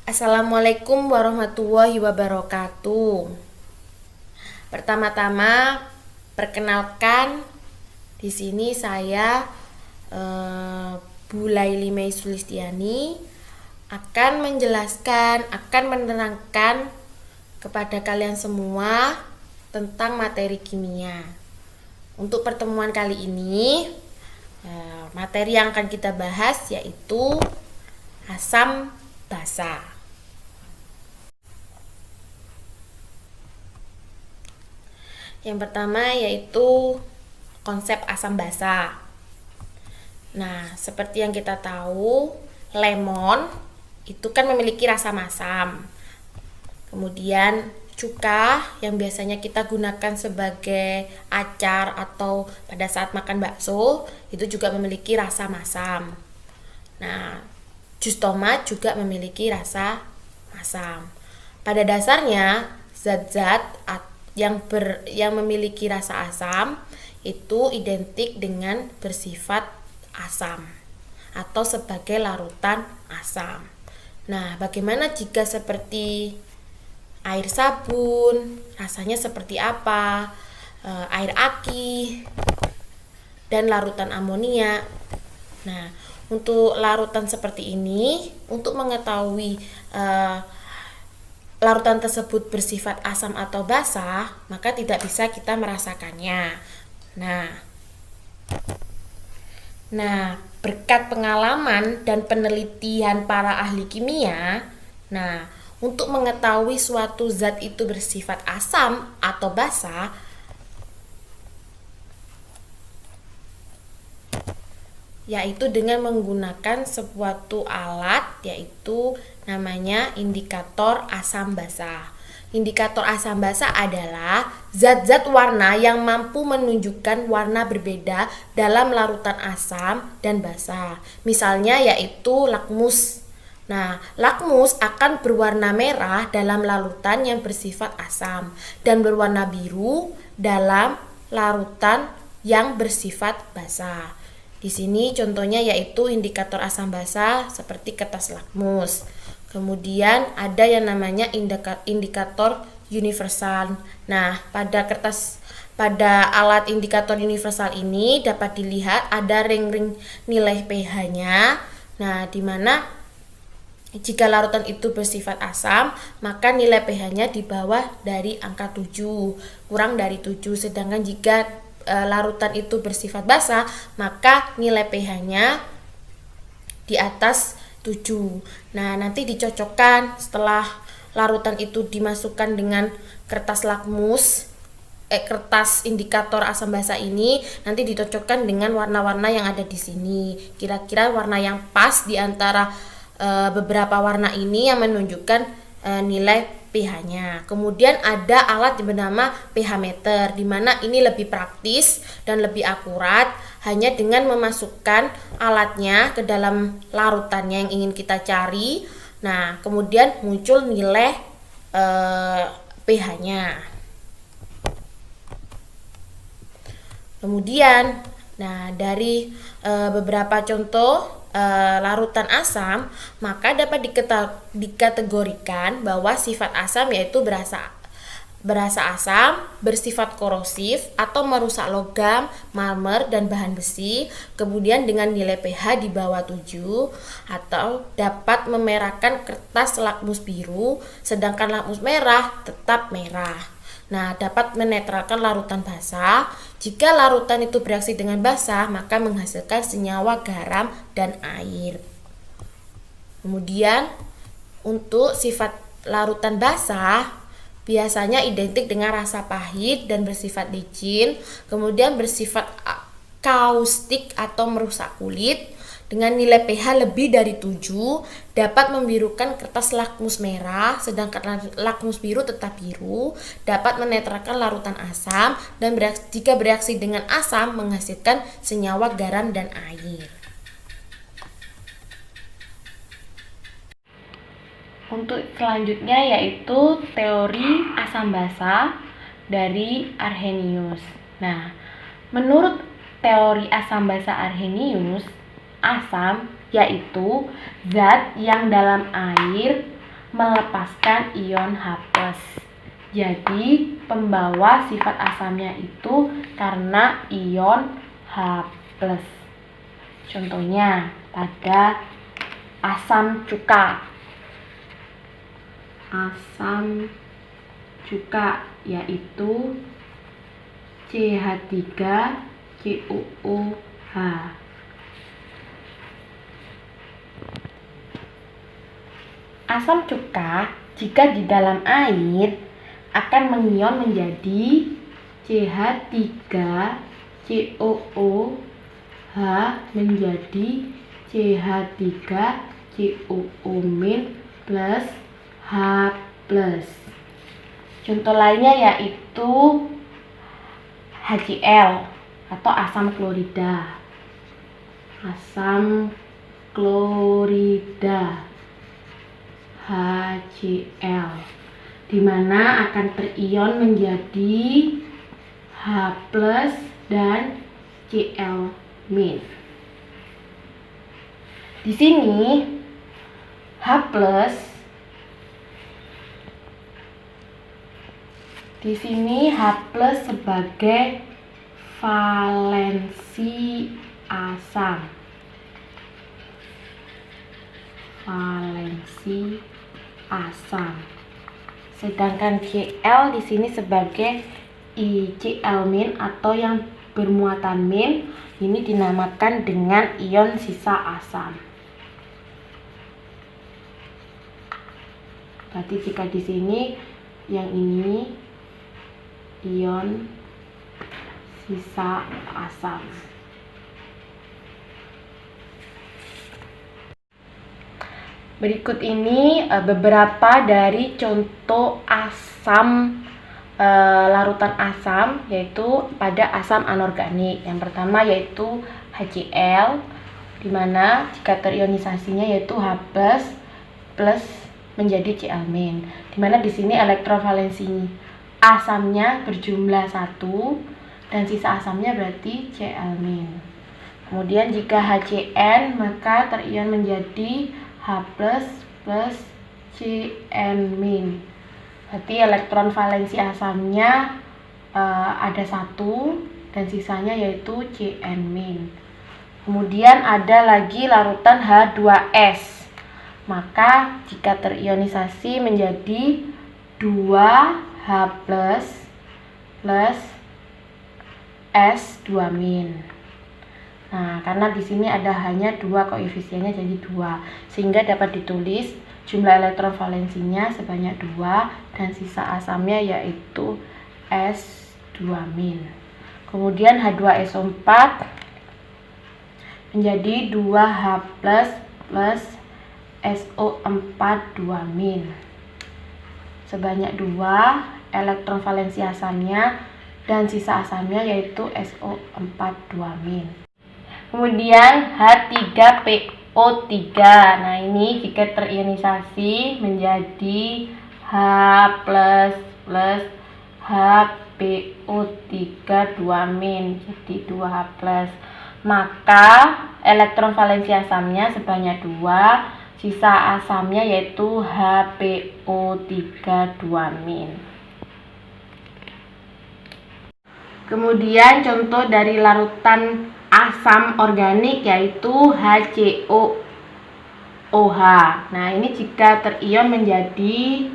Assalamualaikum warahmatullahi wabarakatuh. Pertama-tama, perkenalkan di sini saya Bu Laili Mei Sulistiani akan menjelaskan, akan menerangkan kepada kalian semua tentang materi kimia. Untuk pertemuan kali ini, materi yang akan kita bahas yaitu asam basa. Yang pertama yaitu konsep asam basa. Nah, seperti yang kita tahu, lemon itu kan memiliki rasa masam. Kemudian cuka yang biasanya kita gunakan sebagai acar atau pada saat makan bakso itu juga memiliki rasa masam. Nah, jus tomat juga memiliki rasa masam. Pada dasarnya, zat-zat yang memiliki rasa asam itu identik dengan bersifat asam atau sebagai larutan asam. Nah, bagaimana jika seperti air sabun, rasanya seperti apa? Air aki dan larutan amonia. Nah, untuk larutan seperti ini, untuk mengetahui larutan tersebut bersifat asam atau basa, maka tidak bisa kita merasakannya. Nah, berkat pengalaman dan penelitian para ahli kimia, untuk mengetahui suatu zat itu bersifat asam atau basa, yaitu dengan menggunakan suatu alat yaitu namanya indikator asam basa. Indikator asam basa adalah zat-zat warna yang mampu menunjukkan warna berbeda dalam larutan asam dan basa. Misalnya yaitu lakmus. Nah, lakmus akan berwarna merah dalam larutan yang bersifat asam dan berwarna biru dalam larutan yang bersifat basa. Di sini contohnya yaitu indikator asam basa seperti kertas lakmus. Kemudian ada yang namanya indikator universal. Nah, pada alat indikator universal ini dapat dilihat ada ring-ring nilai pH-nya. Nah, di mana jika larutan itu bersifat asam, maka nilai pH-nya di bawah dari angka 7, kurang dari 7. Sedangkan jika larutan itu bersifat basa, maka nilai pH-nya di atas 7. Nah, nanti dicocokkan setelah larutan itu dimasukkan dengan kertas lakmus, kertas indikator asam basa ini nanti dicocokkan dengan warna-warna yang ada di sini. Kira-kira warna yang pas di antara beberapa warna ini yang menunjukkan nilai pH-nya. Kemudian ada alat yang bernama pH meter, di mana ini lebih praktis dan lebih akurat hanya dengan memasukkan alatnya ke dalam larutannya yang ingin kita cari. Nah, kemudian muncul nilai pH-nya. Kemudian, dari beberapa contoh larutan asam, maka dapat dikategorikan bahwa sifat asam yaitu berasa asam, bersifat korosif atau merusak logam, marmer dan bahan besi, kemudian dengan nilai pH di bawah 7, atau dapat memerahkan kertas lakmus biru, sedangkan lakmus merah tetap merah. Nah, dapat menetralkan larutan basa. Jika larutan itu bereaksi dengan basa, maka menghasilkan senyawa garam dan air. Kemudian, untuk sifat larutan basa, biasanya identik dengan rasa pahit dan bersifat licin, kemudian bersifat kaustik atau merusak kulit. Dengan nilai pH lebih dari 7, dapat membirukan kertas lakmus merah, sedangkan lakmus biru tetap biru, dapat menetralkan larutan asam, dan jika bereaksi dengan asam menghasilkan senyawa garam dan air. Untuk selanjutnya yaitu teori asam basa dari Arrhenius. Nah, menurut teori asam basa Arrhenius, asam yaitu zat yang dalam air melepaskan ion H+. Jadi pembawa sifat asamnya itu karena ion H+. Contohnya pada asam cuka. Asam cuka yaitu CH3COOH. Asam cuka jika di dalam air akan mengion menjadi CH3COOH menjadi CH3COO- plus H+. Contoh lainnya yaitu HCl atau asam klorida. Asam klorida HCl, di mana akan terion menjadi H+ dan Cl-. Di sini H+ sebagai valensi asam. Sedangkan Cl di sini sebagai Cl- atau yang bermuatan min, ini dinamakan dengan ion sisa asam. Berarti jika di sini yang ini ion sisa asam. Berikut ini beberapa dari contoh asam larutan asam, yaitu pada asam anorganik. Yang pertama yaitu HCl, di mana jika terionisasinya yaitu H+ plus menjadi Cl-, di mana di sini elektron valensi asamnya berjumlah 1 dan sisa asamnya berarti Cl-. Kemudian jika HCN maka terion menjadi H+ plus Cn-. Berarti elektron valensi asamnya ada 1 dan sisanya yaitu Cn-. Kemudian ada lagi larutan H2S. Maka jika terionisasi menjadi 2H+ plus S2-. Nah, karena di sini ada hanya 2 koefisiennya jadi 2, sehingga dapat ditulis jumlah elektron valensinya sebanyak 2 dan sisa asamnya yaitu S2-. Kemudian H2SO4 menjadi 2H+ plus SO4 2-. Sebanyak 2 elektron valensi asamnya dan sisa asamnya yaitu SO4 2-. Kemudian H3PO3. Nah, ini jika terionisasi menjadi H+ plus HPO3 2-, jadi 2H+. Maka elektron valensi asamnya sebanyak 2, sisa asamnya yaitu HPO3 2-. Kemudian contoh dari larutan asam organik yaitu HCOOH. Nah, ini jika terion menjadi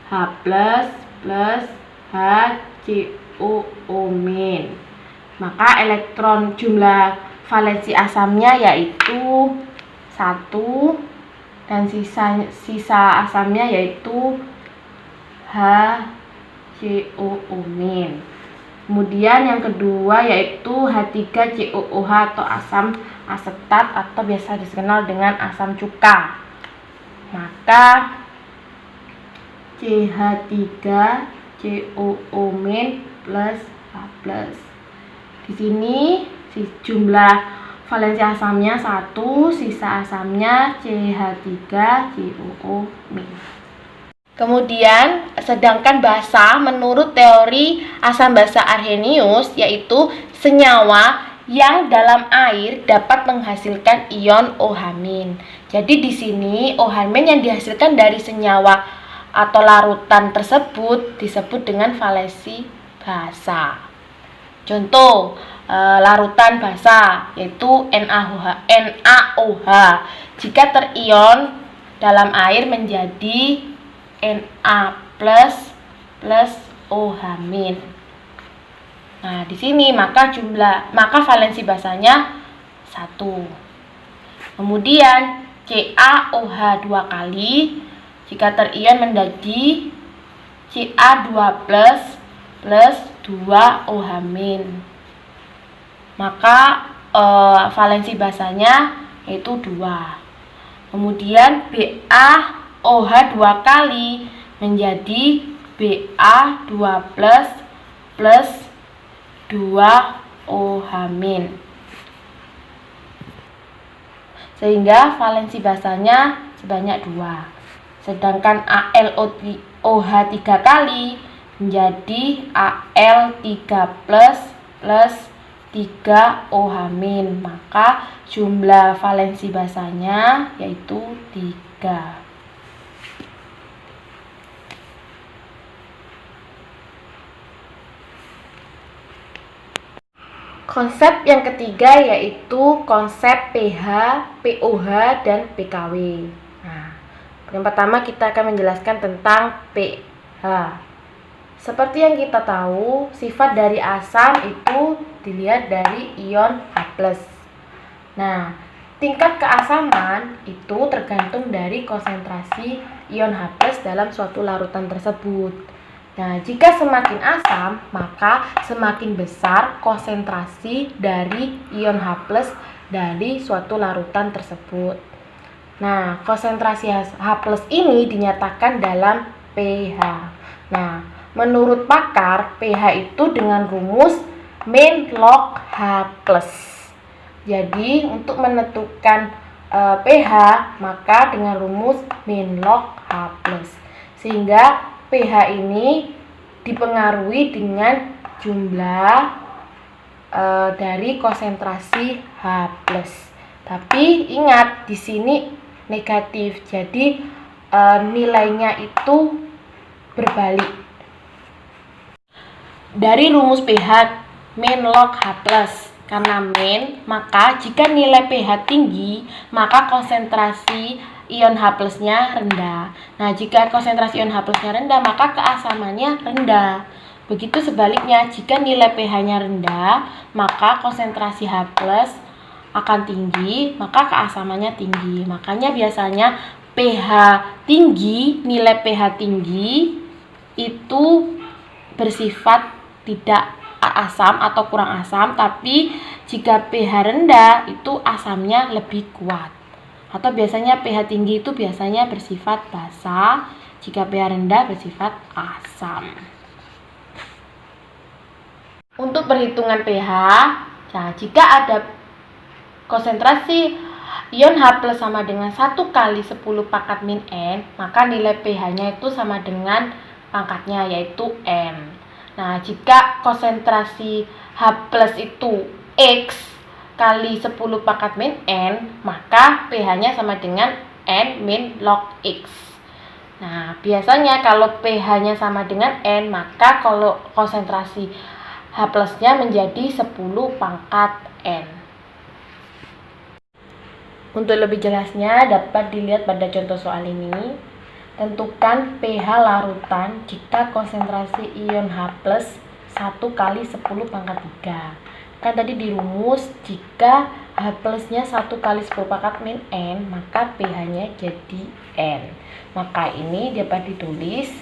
H+ plus HCOO-, maka elektron jumlah valensi asamnya yaitu 1 dan sisa asamnya yaitu HCOO-. Kemudian yang kedua yaitu H3COOH atau asam asetat atau biasa dikenal dengan asam cuka. Maka CH3COO- plus H+. Di sini jumlah valensi asamnya 1, sisa asamnya CH3COO-. Kemudian, sedangkan basa menurut teori asam basa Arrhenius yaitu senyawa yang dalam air dapat menghasilkan ion OH-. Jadi di sini OH- yang dihasilkan dari senyawa atau larutan tersebut disebut dengan valensi basa. Contoh larutan basa yaitu NaOH. Jika terion dalam air menjadi Na plus OH-. Nah, di sini maka valensi basanya 1. Kemudian CaOH 2 kali jika terion menjadi Ca2 plus 2OH-. Maka valensi basanya yaitu 2. Kemudian BaOH 2 kali menjadi Ba2 plus 2OH-. Sehingga valensi basanya sebanyak 2. Sedangkan AlOH 3 kali menjadi Al3 plus 3OH-. Maka jumlah valensi basanya yaitu 3. Konsep yang ketiga yaitu konsep pH, pOH, dan pKw. Nah, yang pertama kita akan menjelaskan tentang pH. Seperti yang kita tahu, sifat dari asam itu dilihat dari ion H+. Nah, tingkat keasaman itu tergantung dari konsentrasi ion H+ dalam suatu larutan tersebut. Nah, jika semakin asam, maka semakin besar konsentrasi dari ion H+ dari suatu larutan tersebut. Nah, konsentrasi H+ ini dinyatakan dalam pH. Nah, menurut pakar, pH itu dengan rumus min log H+. Jadi, untuk menentukan pH, maka dengan rumus min log H+. Sehingga pH ini dipengaruhi dengan jumlah dari konsentrasi H+. Tapi ingat di sini negatif. Jadi nilainya itu berbalik. Dari rumus pH min log H+, karena min, maka jika nilai pH tinggi, maka konsentrasi ion H+-nya rendah. Nah, jika konsentrasi ion H+-nya rendah, maka keasamannya rendah. Begitu sebaliknya, jika nilai pH-nya rendah, maka konsentrasi H+ akan tinggi, maka keasamannya tinggi. Makanya biasanya pH tinggi, nilai pH tinggi itu bersifat tidak asam atau kurang asam, tapi jika pH rendah itu asamnya lebih kuat. Atau biasanya pH tinggi itu biasanya bersifat basa, jika pH rendah bersifat asam. Untuk perhitungan pH, nah jika ada konsentrasi ion H+ sama dengan 1 kali 10 pangkat min N, maka nilai pH-nya itu sama dengan pangkatnya yaitu N. Nah, jika konsentrasi H+ itu X kali 10 pangkat min N, maka pH-nya sama dengan N min log X. Nah, biasanya kalau pH-nya sama dengan N, maka kalau konsentrasi H+-nya menjadi 10 pangkat N. Untuk lebih jelasnya dapat dilihat pada contoh soal ini. Tentukan pH larutan jika konsentrasi ion H+ 1 kali 10 pangkat 3. Kan tadi dirumus jika H+-nya 1 kali 10 pangkat min N, maka pH-nya jadi N. Maka ini dapat ditulis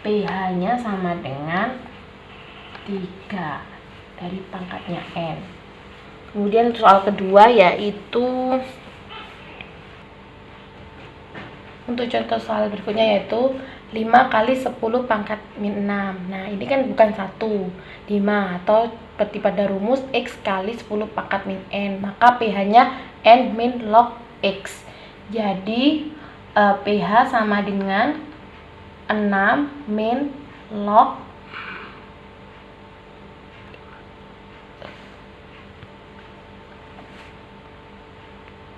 pH-nya sama dengan 3 dari pangkatnya N. Kemudian soal kedua yaitu untuk contoh soal berikutnya yaitu 5 kali 10 pangkat min 6. Nah, ini kan bukan 1, 5 atau seperti pada rumus X kali 10 pangkat min N. Maka pH-nya N min log X. Jadi pH sama dengan 6 min log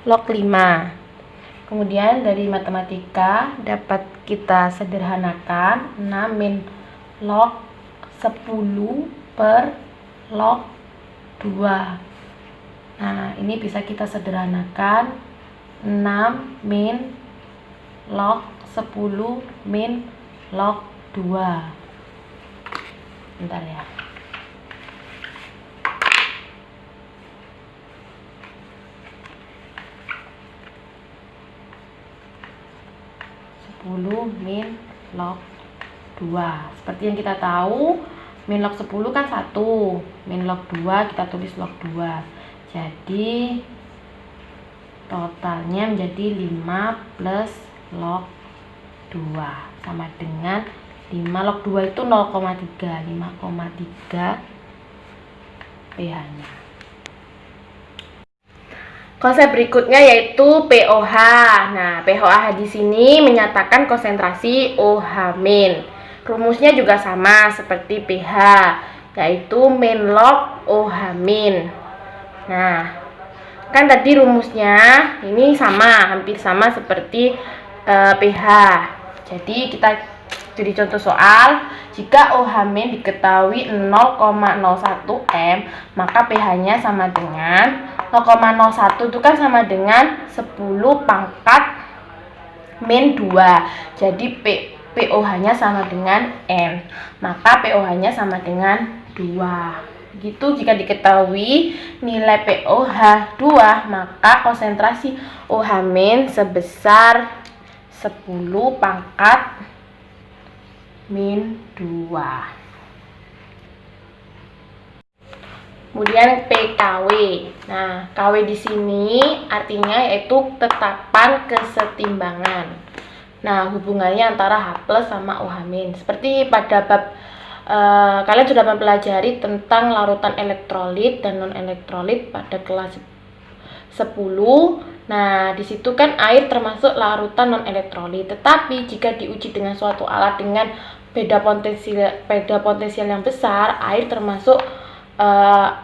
log 5. Kemudian dari matematika dapat kita sederhanakan 6 min log 10 per log 2. Nah, ini bisa kita sederhanakan 6 min log 10 min log 2. Bentar ya. 10 min log 2. Seperti yang kita tahu, min log 10 kan 1, min log 2 kita tulis log 2. Jadi totalnya menjadi 5 plus log 2 sama dengan 5 log 2 itu 0,3, 5,3 pH-nya. Konsep berikutnya yaitu pOH. Nah, pOH di sini menyatakan konsentrasi OH-. Rumusnya juga sama seperti pH, yaitu min log OH-. Nah, kan tadi rumusnya ini sama, hampir sama seperti pH. Jadi kita jadi contoh soal, jika OH- diketahui 0,01 m, maka pH-nya sama dengan 0,01 itu kan sama dengan 10 pangkat min 2. Jadi pOH-nya sama dengan m, maka pOH-nya sama dengan 2. Gitu, jika diketahui nilai pOH 2, maka konsentrasi OH- sebesar 10 pangkat min 2. Kemudian PKW. Nah, KW di sini artinya yaitu tetapan kesetimbangan. Nah, hubungannya antara H+ sama OH-. Seperti pada bab kalian sudah mempelajari tentang larutan elektrolit dan non-elektrolit pada kelas 10. Nah, di situ kan air termasuk larutan non-elektrolit. Tetapi jika diuji dengan suatu alat dengan beda potensial yang besar, air termasuk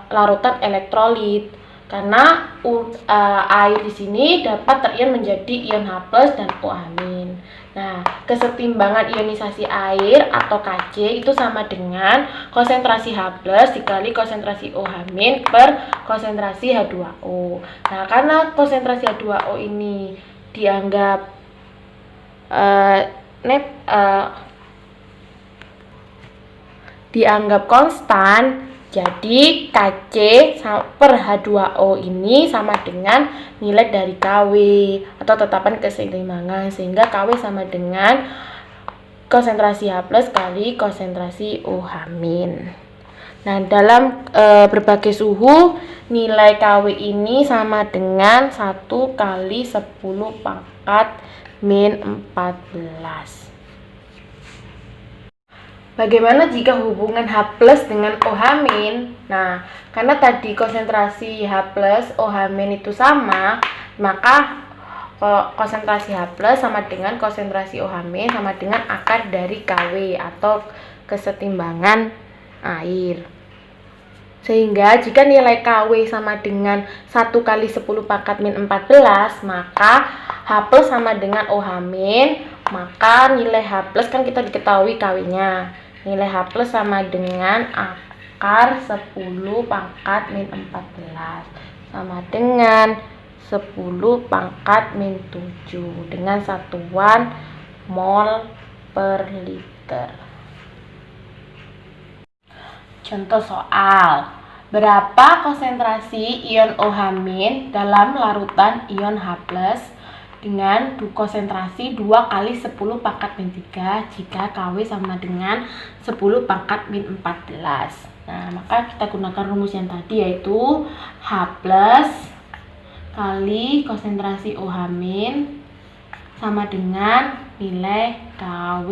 larutan elektrolit. Karena air di sini dapat terion menjadi ion H+ dan OH-. Nah, kesetimbangan ionisasi air atau Kc itu sama dengan konsentrasi H+ dikali konsentrasi OH- per konsentrasi H2O. Nah, karena konsentrasi H2O ini dianggap konstan, jadi Kc per H2O ini sama dengan nilai dari Kw atau tetapan keseimbangan, sehingga Kw sama dengan konsentrasi H+ kali konsentrasi OH-. Nah, dalam berbagai suhu, nilai Kw ini sama dengan 1 kali 10 pangkat min 14. Bagaimana jika hubungan H+ dengan OH-? Nah, karena tadi konsentrasi H+ OH- itu sama, maka konsentrasi H+ sama dengan konsentrasi OH- sama dengan akar dari Kw atau kesetimbangan air. Sehingga jika nilai Kw sama dengan 1 kali 10 pangkat min 14, maka H+ sama dengan OH-, maka nilai H+ kan kita diketahui Kw-nya. Nilai H+ sama dengan akar 10 pangkat min 14 sama dengan 10 pangkat min 7 dengan satuan mol per liter. Contoh soal, berapa konsentrasi ion OH- dalam larutan ion H+ dengan konsentrasi 2 kali 10 pangkat min 3 jika Kw sama dengan 10 pangkat min 14. Nah, maka kita gunakan rumus yang tadi, yaitu H+ kali konsentrasi OH- sama dengan nilai Kw.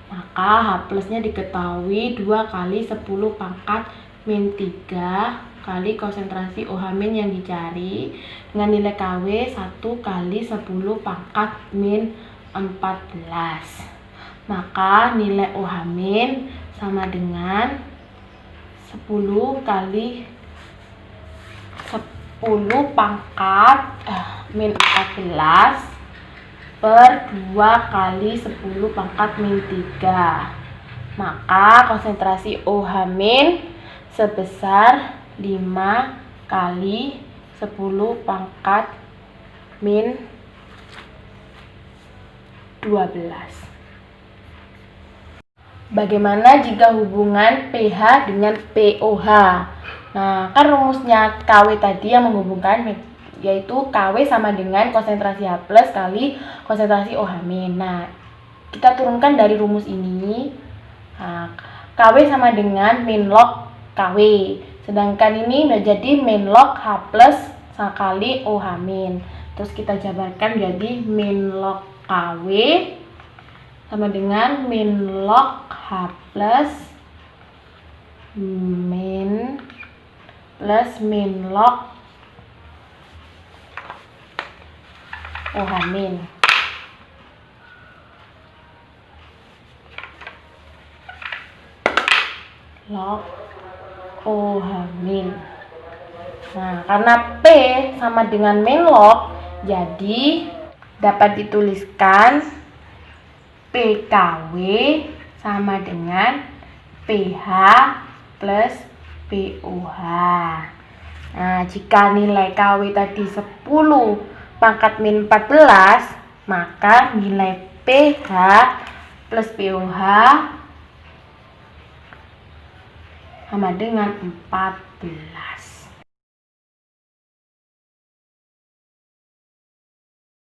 Maka H+-nya diketahui 2 kali 10 pangkat min 3 kali konsentrasi OH- yang dicari dengan nilai Kw 1 kali 10 pangkat min 14. Maka nilai OH- sama dengan 10 kali pangkat min 14 per 2 kali 10 pangkat min 3. Maka konsentrasi OH min sebesar 5 kali 10 pangkat min 12. Bagaimana jika hubungan pH dengan pOH? Nah, kan rumusnya KW tadi yang menghubungkan, yaitu KW sama dengan konsentrasi H plus kali konsentrasi OH min. Nah, kita turunkan dari rumus ini. Nah, KW sama dengan min log KW. Sedangkan ini menjadi min log H plus kali OH min. Terus kita jabarkan jadi min log KW sama dengan min log H plus min log OH min. Log OH min. Nah, karena P sama dengan min log, jadi dapat dituliskan PKW sama dengan pH plus pOH. Nah, jika nilai KW tadi 10 pangkat min 14, maka nilai pH plus pOH sama dengan 14.